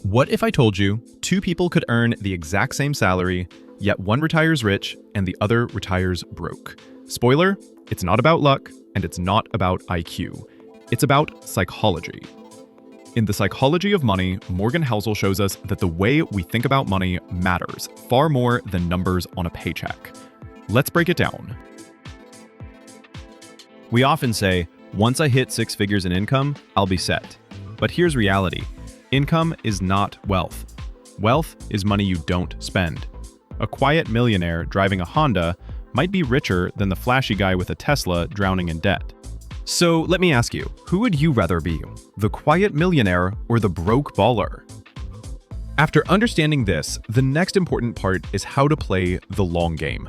What if I told you two people could earn the exact same salary, yet one retires rich and the other retires broke? Spoiler, it's not about luck and it's not about IQ. It's about psychology. In The Psychology of Money, Morgan Housel shows us that the way we think about money matters far more than numbers on a paycheck. Let's break it down. We often say, once I hit 6 figures in income, I'll be set. But here's reality. Income is not wealth. Wealth is money you don't spend. A quiet millionaire driving a Honda might be richer than the flashy guy with a Tesla drowning in debt. So let me ask you, who would you rather be, the quiet millionaire or the broke baller? After understanding this, the next important part is how to play the long game.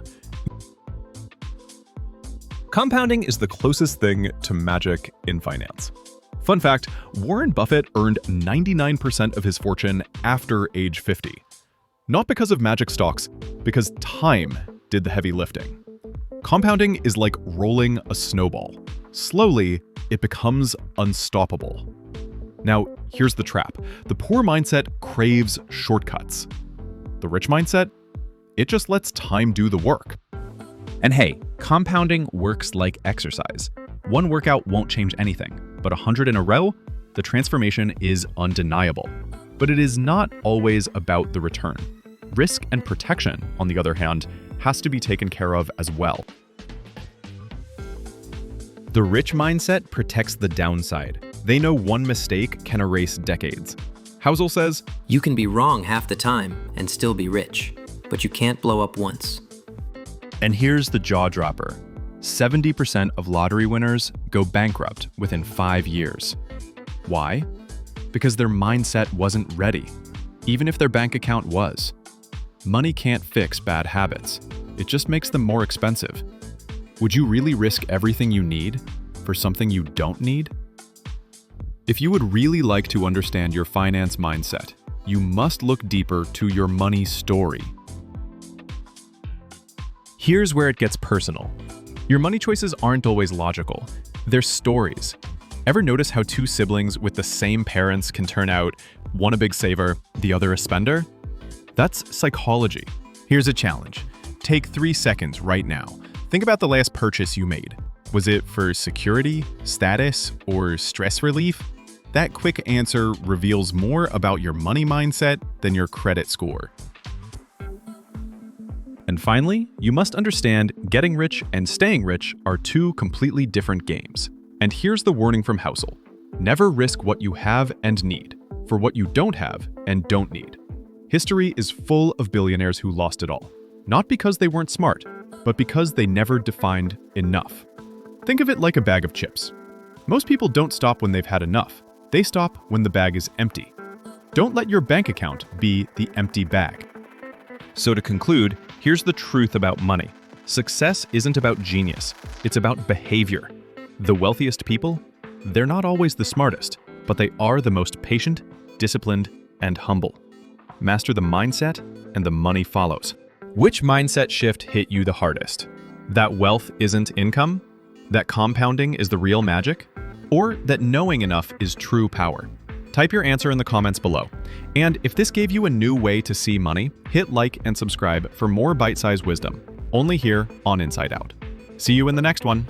Compounding is the closest thing to magic in finance. Fun fact, Warren Buffett earned 99% of his fortune after age 50. Not because of magic stocks, because time did the heavy lifting. Compounding is like rolling a snowball. Slowly, it becomes unstoppable. Now, here's the trap. The poor mindset craves shortcuts. The rich mindset, it just lets time do the work. And hey, compounding works like exercise. One workout won't change anything, but 100 in a row, the transformation is undeniable. But it is not always about the return. Risk and protection, on the other hand, has to be taken care of as well. The rich mindset protects the downside. They know one mistake can erase decades. Housel says, "You can be wrong half the time and still be rich, but you can't blow up once." And here's the jaw dropper. 70% of lottery winners go bankrupt within 5 years. Why? Because their mindset wasn't ready, even if their bank account was. Money can't fix bad habits. It just makes them more expensive. Would you really risk everything you need for something you don't need? If you would really like to understand your finance mindset, you must look deeper to your money story. Here's where it gets personal. Your money choices aren't always logical. They're stories. Ever notice how two siblings with the same parents can turn out one a big saver, the other a spender? That's psychology. Here's a challenge. Take 3 seconds right now. Think about the last purchase you made. Was it for security, status, or stress relief? That quick answer reveals more about your money mindset than your credit score. And finally, you must understand getting rich and staying rich are two completely different games. And here's the warning from Housel. Never risk what you have and need for what you don't have and don't need. History is full of billionaires who lost it all. Not because they weren't smart, but because they never defined enough. Think of it like a bag of chips. Most people don't stop when they've had enough. They stop when the bag is empty. Don't let your bank account be the empty bag. So to conclude, here's the truth about money. Success isn't about genius, it's about behavior. The wealthiest people, they're not always the smartest, but they are the most patient, disciplined, and humble. Master the mindset, and the money follows. Which mindset shift hit you the hardest? That wealth isn't income? That compounding is the real magic? Or that knowing enough is true power? Type your answer in the comments below. And if this gave you a new way to see money, hit like and subscribe for more bite-sized wisdom, only here on Insightout. See you in the next one.